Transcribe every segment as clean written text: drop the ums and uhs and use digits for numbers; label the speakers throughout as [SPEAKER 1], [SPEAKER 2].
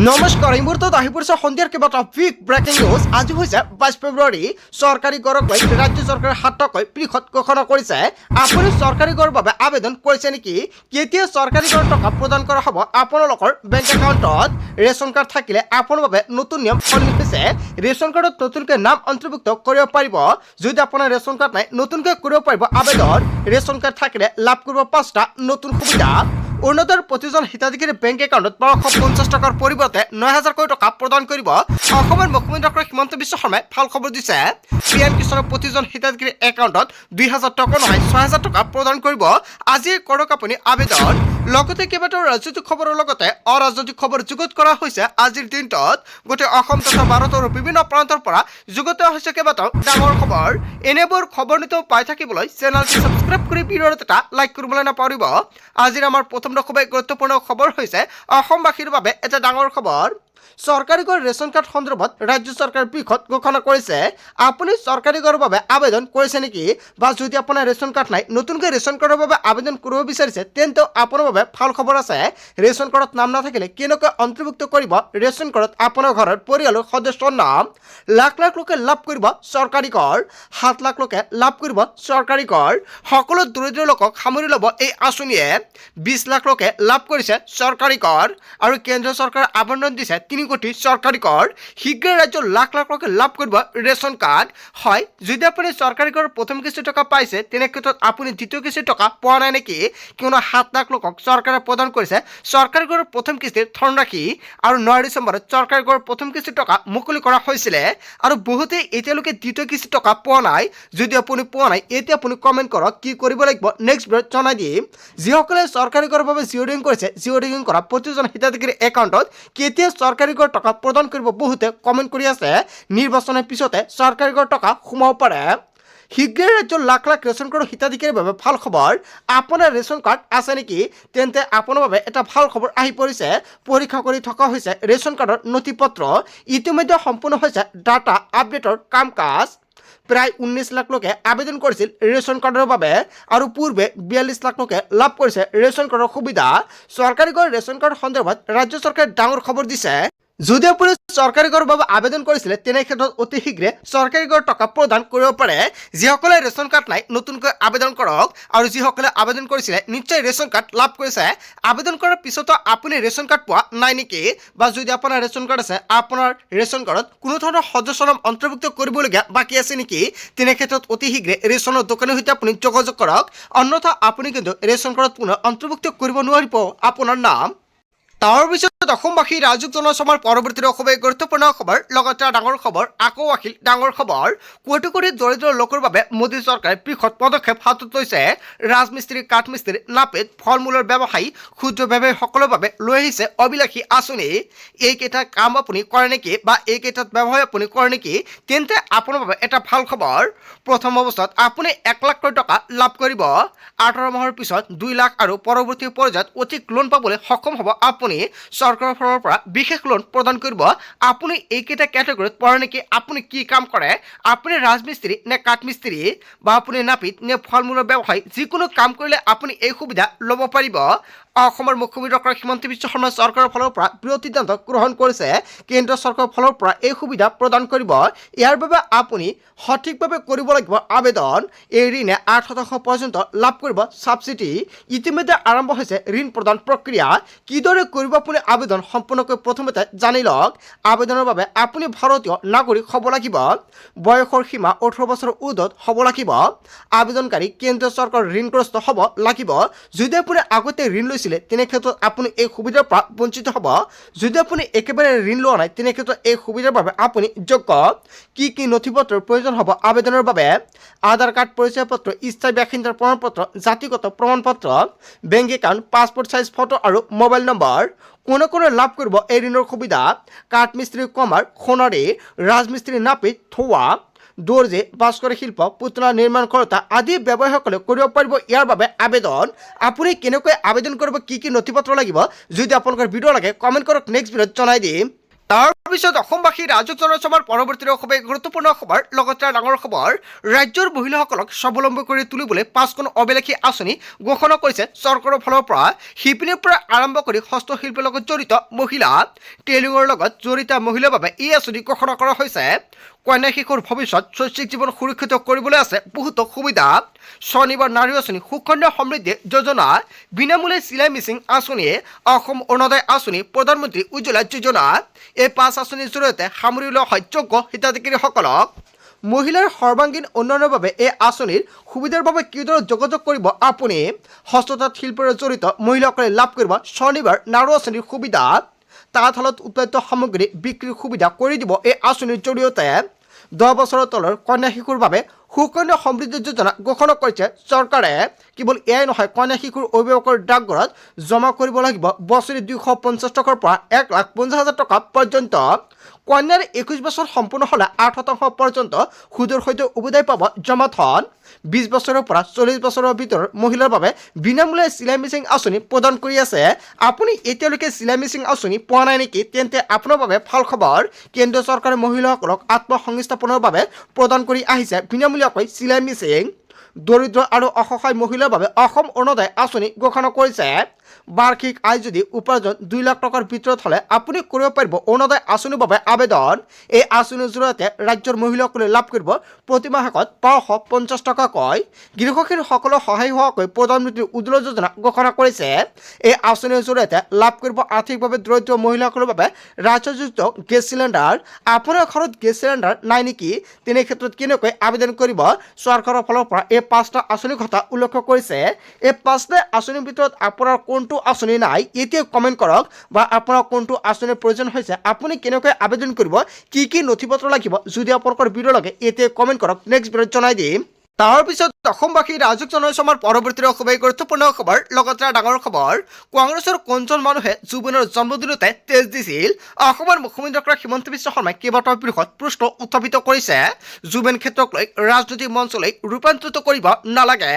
[SPEAKER 1] নমস্কাৰ এই মুহূৰ্তত আহি পৰিছে সন্ধিয়াৰ কেইবাটাও বিগ ব্ৰেকিং নিউজ। আজি হৈছে 22 ফেব্ৰুৱাৰী। চৰকাৰী গড়কৈ ৰাজ্য চৰকাৰে 7টাকৈ পৃথক ঘোষণা কৰিছে। আপুনি চৰকাৰী গড়ৰ বাবে আবেদন কৰিছে নেকি? কেতিয়া চৰকাৰী গড়ৰ টকা প্ৰদান কৰা হ'ব আপোনালোকৰ বেংক একাউণ্টত? ৰেচন কাৰ্ড থাকিলে আপোনাৰ বাবে নতুন নিয়ম সলনি হৈছে। ৰেচন কাৰ্ডত নতুনকৈ নাম অন্তৰ্ভুক্ত কৰিব পাৰিব। যদি আপোনাৰ ৰেচন কাৰ্ড নাই, নতুনকৈ কৰিব পাৰিব আবেদন। ৰেচন কাৰ্ড থাকিলে লাভ কৰিব 5টা নতুন সুবিধা। অৰুণোদয়ৰ প্ৰতিজন হিতাধিকাৰী বেংক একাউণ্টত 1250 টকাৰ পৰিৱৰ্তে 9000কৈ টকা প্ৰদান কৰিব। অসমৰ মুখ্যমন্ত্ৰী ডক্টৰ হিমন্ত বিশ্ব শৰ্মাই ভাল খবৰ দিছে। পিএম কিষাণৰ প্ৰতিজন হিতাধিকাৰী একাউণ্টত 2000 টকা নহয় 6000 টকা প্ৰদান কৰিব। আজিয়ে কৰক আপুনি আবেদন। লগতে কেইবাটাও ৰাজনৈতিক খবৰৰ লগতে অৰাজনৈতিক খবৰ যুগুত কৰা হৈছে আজিৰ দিনটোত। গোটেই অসম তথা ভাৰতৰ বিভিন্ন প্ৰান্তৰ পৰা যুগুত হৈছে কেইবাটাও ডাঙৰ খবৰ। এনেবোৰ খবৰ নিতৌ পাই থাকিবলৈ চেনেলটো ছাবস্ক্ৰাইব কৰি ভিডিঅ'ত এটা লাইক কৰিবলৈ নাপাহৰিব। আজিৰ আমাৰ প্ৰথম খুবেই গুৰুত্বপূৰ্ণ খবৰ হৈছে অসমবাসীৰ বাবে এটা ডাঙৰ খবৰ। চৰকাৰী গড় ৰেচন কাৰ্ড সন্দৰ্ভত ৰাজ্য চৰকাৰে পৃথক ঘোষণা কৰিছে। আপুনি চৰকাৰী গড়ৰ বাবে আবেদন কৰিছে নেকি? বা যদি আপোনাৰ ৰেচন কাৰ্ড নাই, নতুনকৈ ৰেচন কাৰ্ডৰ বাবে আবেদন কৰিব বিচাৰিছে, তেন্তে আপোনাৰ বাবে ভাল খবৰ আছে। ৰেচন কাৰ্ডত নাম নাথাকিলে কেনেকৈ অন্তৰ্ভুক্ত কৰিব ৰেচন কাৰ্ডত আপোনাৰ ঘৰৰ পৰিয়ালৰ সদস্যৰ নাম? লাখ লাখ লোকে লাভ কৰিব চৰকাৰী গড়। 7 লাখ লোকে লাভ কৰিব চৰকাৰী গড়। সকলো দৰিদ্ৰ লোকক সামৰি ল'ব এই আঁচনিয়ে। 20 লাখ লোকে লাভ কৰিছে চৰকাৰী গড় আৰু কেন্দ্ৰীয় চৰকাৰে আবণ্টন দিছে 3 কোটি চৰকাৰী গড়। শীঘ্ৰে ৰাজ্যৰ লাখ লাখ লোকে লাভ কৰিব ৰেচন কাৰ্ড। হয়, যদি আপুনি চৰকাৰী গড়ৰ প্ৰথম কিস্তি টকা পাইছে, তেনে ক্ষেত্ৰত আপুনি দ্বিতীয় কিস্তি টকা পোৱা নাই নেকি? কিয়নো 7 লাখ লোকক চৰকাৰে প্ৰদান কৰিছে চৰকাৰী গড়ৰ প্ৰথম কিস্তিৰ ধনৰাশি। আৰু 9 ডিচেম্বৰত চৰকাৰী গড়ৰ প্ৰথম কিস্তি টকা মুকলি কৰা হৈছিলে আৰু বহুতেই এতিয়ালৈকে দ্বিতীয় কিস্তি টকা পোৱা নাই। যদি আপুনি পোৱা নাই, এতিয়া আপুনি কমেণ্ট কৰক কি কৰিব লাগিব, নেক্সট ভিডিঅ'ত জনাই দিম। যিসকলে চৰকাৰী গড়ৰ বাবে জিঅ'ৰিং কৰিছে, জিঅ'ৰিং কৰা প্ৰতিজন হিতাধিকাৰী একাউণ্টত কেতিয়া চৰকাৰী গড় টকা প্ৰদান কৰিব বহুতে কমেণ্ট কৰি আছে। নিৰ্বাচনৰ পিছতে চৰকাৰী গড় টকা সোমাব পাৰে। শীঘ্ৰে ৰাজ্যৰ লাখ লাখ ৰেচন কাৰ্ডৰ হিতাধিকাৰীৰ বাবে ভাল খবৰ। আপোনাৰ ৰেচন কাৰ্ড আছে নেকি? তেন্তে আপোনাৰ বাবে এটা ভাল খবৰ আহি পৰিছে। পৰীক্ষা কৰি থকা হৈছে ৰেচন কাৰ্ডৰ নথি পত্ৰ। ইতিমধ্যে সম্পূৰ্ণ হৈছে ডাটা আপডেটৰ কাম কাজ। প্ৰায় 19 লাখ লোকে আবেদন কৰিছিল ৰেচন কাৰ্ডৰ বাবে আৰু পূৰ্বে 42 লাখ লোকে লাভ কৰিছে ৰেচন কাৰ্ডৰ সুবিধা। চৰকাৰী গড় ৰেচন কাৰ্ড সন্দৰ্ভত ৰাজ্য চৰকাৰে ডাঙৰ খবৰ দিছে। যদি আপুনি চৰকাৰী গড়ৰ বাবে আবেদন কৰিছিলে, তেনে ক্ষেত্ৰত অতি শীঘ্ৰে চৰকাৰী গড় টকা প্ৰদান কৰিব পাৰে। যিসকলে ৰেচন কাৰ্ড নাই, নতুনকৈ আবেদন কৰক। আৰু যিসকলে আবেদন কৰিছিলে নিশ্চয় ৰেচন কাৰ্ড লাভ কৰিছে। আবেদন কৰাৰ পিছতো আপুনি ৰেচন কাৰ্ড পোৱা নাই নেকি? বা যদি আপোনাৰ ৰেচন কাৰ্ড আছে, আপোনাৰ ৰেচন কাৰ্ডত কোনো ধৰণৰ সদস্যৰ নাম অন্তৰ্ভুক্ত কৰিবলগীয়া বাকী আছে নেকি? তেনে ক্ষেত্ৰত অতি শীঘ্ৰে ৰেচনৰ দোকানীৰ সৈতে আপুনি যোগাযোগ কৰক। অন্যথা আপুনি কিন্তু ৰেচন কাৰ্ডত পুনৰ অন্তৰ্ভুক্ত কৰিব নোৱাৰিব আপোনাৰ নাম। তাৰ পিছত অসমবাসী ৰাইজক জনাইছো আমাৰ পৰৱৰ্তী খুবেই গুৰুত্বপূৰ্ণ খবৰ। লগতে ডাঙৰ খবৰ আকৌ আহিল ডাঙৰ খবৰ। কোটি কোটি দৰিদ্ৰ লোকৰ বাবে মোদী চৰকাৰে পৃথক পদক্ষেপ হাতত লৈছে। ৰাজমিস্ত্ৰী, কাঠমিস্ত্ৰী, নাপিত, ফল মূলৰ ব্যৱসায়ী, ক্ষুদ্ৰ ব্যৱসায়ীসকলৰ বাবে লৈ আহিছে অবিলাসী আঁচনি। এইকেইটা কাম আপুনি কৰে নেকি? বা এইকেইটাত ব্যৱসায় আপুনি কৰে নেকি? তেন্তে আপোনাৰ বাবে এটা ভাল খবৰ। প্ৰথম অৱস্থাত আপুনি 1 লাখ টকা লাভ কৰিব। 18 মাহৰ পিছত 2 লাখ আৰু পৰৱৰ্তী পৰ্যায়ত অধিক লোন পাবলৈ সক্ষম হ'ব আপুনি। চৰকাৰৰ ফালৰ পৰা বিশেষ লোন প্ৰদান কৰিব। আপুনি এইকেইটা কেটেগৰীত পৰে নেকি? আপুনি কি কাম কৰে? আপুনি ৰাজমিস্ত্ৰী নে কাঠমিস্ত্ৰী, বা আপুনি নাপিত নে ফল মূলৰ ব্যৱসায়ী, যিকোনো কাম কৰিলে আপুনি এই সুবিধা ল'ব পাৰিব। অসমৰ মুখ্যমন্ত্ৰী ডক্টৰ হিমন্ত বিশ্ব শৰ্মা চৰকাৰৰ ফালৰ পৰা বৃহৎ সিদ্ধান্ত গ্ৰহণ কৰিছে। কেন্দ্ৰীয় চৰকাৰৰ ফালৰ পৰা এই সুবিধা প্ৰদান কৰিব। ইয়াৰ বাবে আপুনি সঠিকভাৱে কৰিব লাগিব আবেদন। এই ঋণে 8% পৰ্যন্ত লাভ কৰিব ছাবচিডি। ইতিমধ্যে আৰম্ভ হৈছে ঋণ প্ৰদান প্ৰক্ৰিয়া। কিদৰে কৰিব আপুনি আবেদন সম্পূৰ্ণকৈ প্ৰথমতে জানি লওক। আবেদনৰ বাবে আপুনি ভাৰতীয় নাগৰিক হ'ব লাগিব। বয়সৰ সীমা 18 বছৰৰ ঊৰ্ধ্বত হ'ব লাগিব। আবেদনকাৰী কেন্দ্ৰীয় চৰকাৰৰ ঋণগ্ৰস্ত হ'ব লাগিব। যদি আপুনি আগতে ঋণ লৈছিলে, তেনে ক্ষেত্ৰত আপুনি এই সুবিধাৰ পৰা বঞ্চিত হ'ব। যদি আপুনি একেবাৰে ঋণ লোৱা নাই, তেনে ক্ষেত্ৰত এই সুবিধাৰ বাবে আপুনি যোগ্য। কি কি নথিপত্ৰৰ প্ৰয়োজন হ'ব আবেদনৰ বাবে? আধাৰ কাৰ্ড, পৰিচয় পত্ৰ, স্থায়ী বাসিন্দাৰ প্ৰমাণপত্ৰ, জাতিগত প্ৰমাণপত্ৰ, bank account, passport size photo আৰু মোবাইল নম্বৰ। কোনে কোনে লাভ কৰিব এই ঋণৰ সুবিধা? কাঠমিস্ত্ৰী, কমাৰ, সোণাৰী, ৰাজমিস্ত্ৰী, নাপিত, থোৱা, দৰ্জী, ভাস্কৰী শিল্প, পুতলা নিৰ্মাণ কৰোতা আদি ব্যৱসায়ীসকলে কৰিব পাৰিব ইয়াৰ বাবে আবেদন। আপুনি কেনেকৈ আবেদন কৰিব, কি কি নথিপত্ৰ লাগিব, যদি আপোনালোকৰ ভিডিঅ' লাগে কমেণ্ট কৰক, নেক্সট ভিডিঅ'ত জনাই দিম। তাৰ পিছত অসমবাসী ৰাজহ জনসভাৰ পৰৱৰ্তী খুবেই গুৰুত্বপূৰ্ণ খবৰ লগতে ডাঙৰ খবৰ ৰাজ্যৰ মহিলাসকলক স্বাৱলম্বী কৰি তুলিবলৈ 5খন অভিলেখী আঁচনি ঘোষণা কৰিছে চৰকাৰৰ ফালৰ পৰা শিপিনীৰ পৰা আৰম্ভ কৰি হস্তশিল্পৰ লগত জড়িত মহিলা টেইলিঙৰ লগত জড়িত মহিলাৰ বাবে এই আঁচনি ঘোষণা কৰা হৈছে কন্যা শিশুৰ ভৱিষ্যত শৈক্ষিক জীৱন সুৰক্ষিত কৰিবলৈ আছে বহুতো সুবিধা স্বনিৰ্ভৰ নাৰী আঁচনি সুকন্যা সমৃদ্ধি যোজনা বিনামূলীয়া চিলাই মেচিন আঁচনিয়ে অসম অৰুণোদয় আঁচনি প্ৰধানমন্ত্ৰী উজ্জ্বলা যোজনা এই 5 আঁচনিৰ জৰিয়তে সামৰি লোৱা হয় যোগ্য হিতাধিকাৰীসকলক মহিলাৰ সৰ্বাংগীন উন্নয়নৰ বাবে এই আঁচনিৰ সুবিধাৰ বাবে কিদৰে যোগাযোগ কৰিব আপুনি হস্ততাঁত শিল্পৰ জড়িত মহিলাসকলে লাভ কৰিব স্বনিৰ্ভৰ নাৰী আঁচনিৰ সুবিধা তাঁতশালত উৎপাদিত সামগ্ৰী বিক্ৰীৰ সুবিধা কৰি দিব এই আঁচনিৰ জৰিয়তে 10 বছৰৰ তলৰ কন্যা শিশুৰ বাবে সুকন্যা সমৃদ্ধি যোজনা ঘোষণা কৰিছে চৰকাৰে কেৱল এয়াই নহয় কন্যা শিশুৰ অভিভাৱকৰ ডাকঘৰত জমা কৰিব লাগিব বছৰি 250 টকাৰ পৰা 1,50,000 টকা পৰ্যন্ত কন্যাৰ 21 বছৰ সম্পূৰ্ণ হ'লে 8% পৰ্যন্ত সুদৰ সৈতে উভতাই পাব জমা ধন 20 বছৰৰ পৰা 40 বছৰৰ ভিতৰৰ মহিলাৰ বাবে বিনামূলীয়া চিলাই মেচিন আঁচনি প্ৰদান কৰি আছে আপুনি এতিয়ালৈকে চিলাই মেচিন আঁচনি পোৱা নাই নেকি তেন্তে আপোনাৰ বাবে ভাল খবৰ কেন্দ্ৰীয় চৰকাৰে মহিলাসকলক আত্মসংস্থাপনৰ বাবে প্ৰদান কৰি আহিছে বিনামূলীয়াকৈ চিলাই মেচিন দৰিদ্ৰ আৰু অসহায় মহিলাৰ বাবে অসম অৰুণোদয় আঁচনি ঘোষণা কৰিছে বাৰ্ষিক আয় যদি উপাৰ্জন 2 লাখ টকাৰ ভিতৰত হ'লে আপুনি কৰিব পাৰিব অৰুণোদয় আঁচনিৰ বাবে আবেদন এই আঁচনিৰ জৰিয়তে ৰাজ্যৰ মহিলাসকলে লাভ কৰিব প্ৰতি মাহত 550 টকাকৈ গৃহহীনসকলৰ সহায় হোৱাকৈ প্ৰধানমন্ত্ৰী উজ্জ্বলা যোজনা ঘোষণা কৰিছে এই আঁচনিৰ জৰিয়তে লাভ কৰিব আৰ্থিকভাৱে দৰিদ্ৰ মহিলাসকলৰ বাবে ৰাজ্যযুক্ত গেছ চিলিণ্ডাৰ আপোনাৰ ঘৰত গেছ চিলিণ্ডাৰ নাই নেকি তেনে ক্ষেত্ৰত কেনেকৈ আবেদন কৰিব চৰকাৰৰ ফালৰ পৰা এই 5টা আঁচনিৰ কথা উল্লেখ কৰিছে এই 5টা আঁচনিৰ ভিতৰত আপোনাৰ কোনটো আঁচনি নাই এতিয়া কমেণ্ট কৰক বা আপোনাৰ কোনটো আঁচনিৰ প্ৰয়োজন হৈছে আপুনি কেনেকৈ আবেদন কৰিব কি নথিপত্ৰ লাগিব যদি আপোনালোকৰ ভিডিঅ' লাগে এতিয়া কমেণ্ট কৰক নেক্সট ভিডিঅ'ত জনাই দিম তাৰ পিছত অসমবাসী ৰাজহ জনসভাৰ পৰৱৰ্তী খুবেই গুৰুত্বপূৰ্ণ খবৰ লগতে ডাঙৰ খবৰ কংগ্ৰেছৰ কোনজন মানুহে জুবিনৰ জন্মদিনতে তেজ দিছিল অসমৰ মুখ্যমন্ত্ৰী ডক্টৰ হিমন্ত বিশ্ব শৰ্মাই কেইবাটাও বৃহৎ প্ৰশ্ন উত্থাপিত কৰিছে জুবিন ক্ষেত্ৰক লৈ ৰাজনৈতিক মঞ্চলৈ ৰূপান্তৰিত কৰিব নালাগে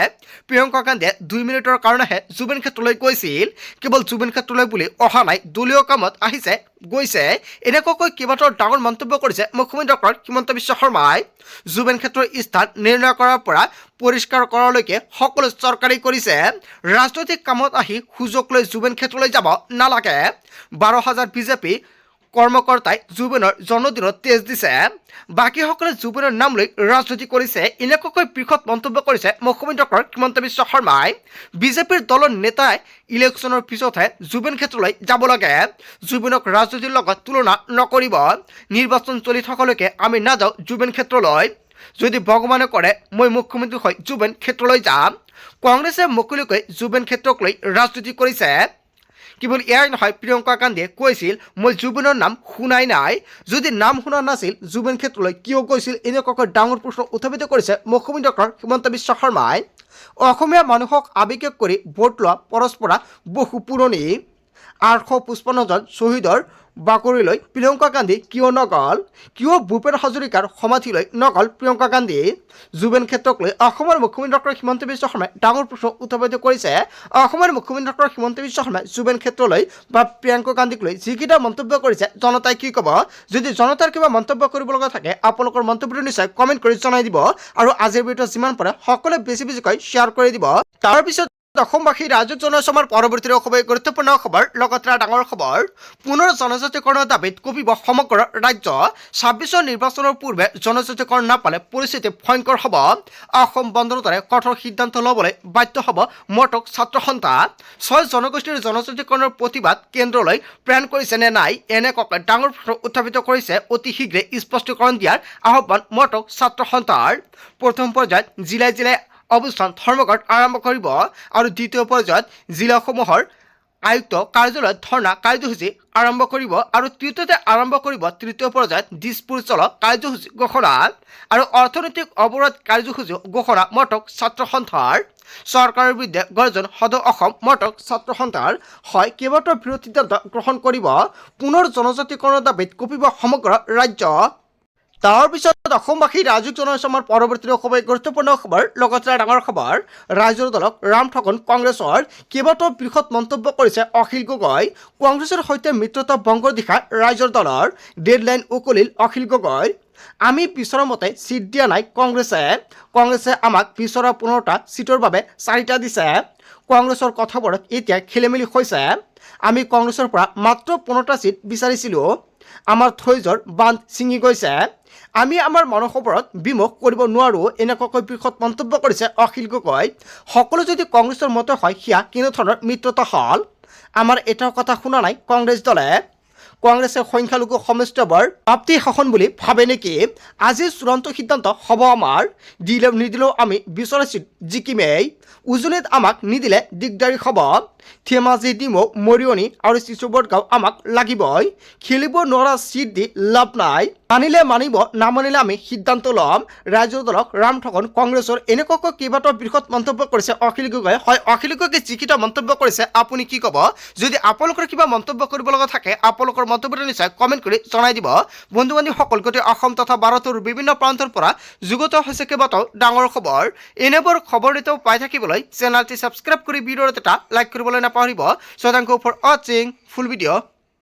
[SPEAKER 1] প্ৰিয়ংকা গান্ধীয়ে 2 মিনিটৰ কাৰণেহে জুবিন ক্ষেত্ৰলৈ গৈছিল কেৱল জুবিন ক্ষেত্ৰলৈ বুলি অহা নাই দলীয় কামত আহিছে গৈছে এনেকুৱাকৈ কেইবাটাও ডাঙৰ মন্তব্য কৰিছে মুখ্যমন্ত্ৰী ডক্টৰ হিমন্ত বিশ্ব শৰ্মাই জুবিন ক্ষেত্ৰৰ স্থান নিৰ্ণয় কৰাৰ পৰা পৰিষ্কাৰ কৰালৈকে সকলো চৰকাৰী কৰিছে ৰাজনৈতিক কামত আহি সুযোগ লৈ জুবিন ক্ষেত্ৰলৈ যাব নালাগে 12,000 বিজেপি কৰ্মকৰ্তাই জুবিনৰ জন্মদিনত তেজ দিছে বাকীসকলে জুবিনৰ নাম লৈ ৰাজনীতি কৰিছে এনেকুৱাকৈ বৃহৎ মন্তব্য কৰিছে মুখ্যমন্ত্ৰী ডক্টৰ হিমন্ত বিশ্ব শৰ্মাই বিজেপিৰ দলৰ নেতাই ইলেকশ্যনৰ পিছতহে জুবিন ক্ষেত্ৰলৈ যাব লাগে জুবিনক ৰাজনীতিৰ লগত তুলনা নকৰিব নিৰ্বাচন চলি থকালৈকে আমি নাযাওঁ জুবিন ক্ষেত্ৰলৈ যদি ভগৱানে কৰে মই মুখ্যমন্ত্ৰী হৈ জুবিন ক্ষেত্ৰলৈ যাম কংগ্ৰেছে মুকলিকৈ জুবিন ক্ষেত্ৰক লৈ ৰাজনীতি কৰিছে কেৱল এয়াই নহয় প্ৰিয়ংকা গান্ধীয়ে কৈছিল মই জুবিনৰ নাম শুনাই নাই যদি নাম শুনা নাছিল জুবিন ক্ষেত্ৰলৈ কিয় গৈছিল এনেকুৱাকৈ ডাঙৰ প্ৰশ্ন উত্থাপিত কৰিছে মুখ্যমন্ত্ৰী ডক্টৰ হিমন্ত বিশ্ব শৰ্মাই অসমীয়া মানুহক আৱেগিক কৰি ভোট লোৱা পৰস্পৰা বহু পুৰণি 855 জন শ্বহীদৰ বাকৰিলৈ প্ৰিয়ংকা গান্ধী কিয় নগ'ল কিয় ভূপেন হাজৰিকাৰ সমাধিলৈ নগ'ল প্ৰিয়ংকা গান্ধী জুবিন ক্ষেত্ৰক লৈ অসমৰ মুখ্যমন্ত্ৰী ডক্টৰ হিমন্ত বিশ্ব শৰ্মাই ডাঙৰ প্ৰশ্ন উত্থাপিত কৰিছে অসমৰ মুখ্যমন্ত্ৰী ডক্টৰ হিমন্ত বিশ্ব শৰ্মাই জুবিন ক্ষেত্ৰলৈ বা প্ৰিয়ংকা গান্ধীক লৈ যিকেইটা মন্তব্য কৰিছে জনতাই কি ক'ব যদি জনতাৰ কিবা মন্তব্য কৰিব লগা থাকে আপোনালোকৰ মন্তব্যটো নিশ্চয় কমেণ্ট কৰি জনাই দিব আৰু আজিৰ ভিডিঅ'ত যিমান পাৰে সকলোৱে বেছিকৈ শ্বেয়াৰ কৰি দিব তাৰপিছত অসমবাসী ৰাজহ জনসভাৰ পৰৱৰ্তী খুবেই গুৰুত্বপূৰ্ণ খবৰ লগতে ডাঙৰ খবৰ পুনৰ জনজাতিকৰণৰ দাবীত কঁপিব সমগ্ৰ ৰাজ্য 26 নিৰ্বাচনৰ পূৰ্বে জনজাতিকৰণ নাপালে পৰিস্থিতি ভয়ংকৰ হ'ব অসম বন্ধৰ দৰে কঠোৰ সিদ্ধান্ত ল'বলৈ বাধ্য হ'ব মটক ছাত্ৰ সন্থা 6 জনগোষ্ঠীৰ জনজাতিকৰণৰ প্ৰতিবাদ কেন্দ্ৰলৈ প্ৰেৰণ কৰিছে নে নাই এনেকুৱাকৈ ডাঙৰ প্ৰশ্ন উত্থাপিত কৰিছে অতি শীঘ্ৰে স্পষ্টীকৰণ দিয়াৰ আহ্বান মটক ছাত্ৰ সন্থাৰ প্ৰথম পৰ্যায়ত জিলাই অৱস্থান ধৰ্মঘট আৰম্ভ কৰিব আৰু দ্বিতীয় পৰ্যায়ত জিলাসমূহৰ আয়ুক্ত কাৰ্যালয়ত ধৰ্ণা কাৰ্যসূচী আৰম্ভ কৰিব আৰু তৃতীয়তে আৰম্ভ কৰিব তৃতীয় পৰ্যায়ত দিছপুৰ চল কাৰ্যসূচী ঘোষণা আৰু অৰ্থনৈতিক অৱৰোধ কাৰ্যসূচী ঘোষণা মটক ছাত্ৰ সন্থাৰ চৰকাৰৰ বিৰুদ্ধে গৰ্জন সদ অসম মটক ছাত্ৰ সন্থাৰ হয় কেইবাটাও বৃহৎ সিদ্ধান্ত গ্ৰহণ কৰিব পুনৰ জনজাতিকৰণৰ দাবীত কঁপিব সমগ্ৰ ৰাজ্য তাৰ পিছত অসমবাসী ৰাইজক জনাইছো আমাৰ পৰৱৰ্তী সময় গুৰুত্বপূৰ্ণ খবৰ লগতে ডাঙৰ খবৰ ৰাইজৰ দলক ৰাম ঠগন কংগ্ৰেছৰ কেইবাটাও বৃহৎ মন্তব্য কৰিছে অখিল গগৈ কংগ্ৰেছৰ সৈতে মিত্ৰতা ভংগৰ দিশা ৰাইজৰ দলৰ ডেডলাইন উকলিল অখিল গগৈ আমি বিচৰা মতে চিট দিয়া নাই কংগ্ৰেছে আমাক বিচৰা 15টা চিটৰ বাবে 4টা দিছে কংগ্ৰেছৰ কথাবোৰত এতিয়া খেলিমেলি হৈছে আমি কংগ্ৰেছৰ পৰা মাত্ৰ 15টা চিট বিচাৰিছিলোঁ আমাৰ ধৈৰ্যৰ বান্ধ ছিঙি গৈছে আমি আমাৰ মনোসবৰত বিমুখ কৰিব নোৱাৰোঁ এনেকুৱাকৈ বৃহৎ মন্তব্য কৰিছে অখিল গগৈ সকলো যদি কংগ্ৰেছৰ মতে হয় সেয়া কেনেধৰণৰ মিত্ৰতা হ'ল আমাৰ এটাও কথা শুনা নাই কংগ্ৰেছ দলে কংগ্ৰেছে সংখ্যালঘু সমষ্টিবোৰ প্ৰাপ্তি শাসন বুলি ভাবে নেকি আজি চূড়ান্ত সিদ্ধান্ত হ'ব আমাৰ দিলেও নিদিলেও আমি বিচৰা চিট জিকিমেই উজনিত আমাক নিদিলে দিগদাৰী হ'ব ধেমাজি ডিমৌ মৰিয়নি আৰু চিচুবৰগাঁও আমাক লাগিবই খেলিব নোৱাৰা চিট দি লাভ নাই মানিলে মানিব নামানিলে আমি সিদ্ধান্ত ল'ম ৰাইজৰ দলক ৰাম ঠগন কংগ্ৰেছৰ এনেকুৱাকৈ কেইবাটাও বৃহৎ মন্তব্য কৰিছে অখিল গগৈ হয় অখিল গগৈ যিকেইটা মন্তব্য কৰিছে আপুনি কি ক'ব যদি আপোনালোকৰ কিবা মন্তব্য কৰিব লগা থাকে আপোনালোকৰ মন্তব্যটো নিশ্চয় কমেণ্ট কৰি জনাই দিব বন্ধু বান্ধৱীসকল গোটেই অসম তথা ভাৰতৰ বিভিন্ন প্ৰান্তৰ পৰা যুগত হৈছে কেইবাটাও ডাঙৰ খবৰ এনেবোৰ খবৰ এটাও পাই থাকিবলৈ চেনেলটি ছাবস্ক্ৰাইব কৰি ভিডিঅ'ত এটা লাইক কৰিবলৈ নাপাহৰিব so thank you for watching full video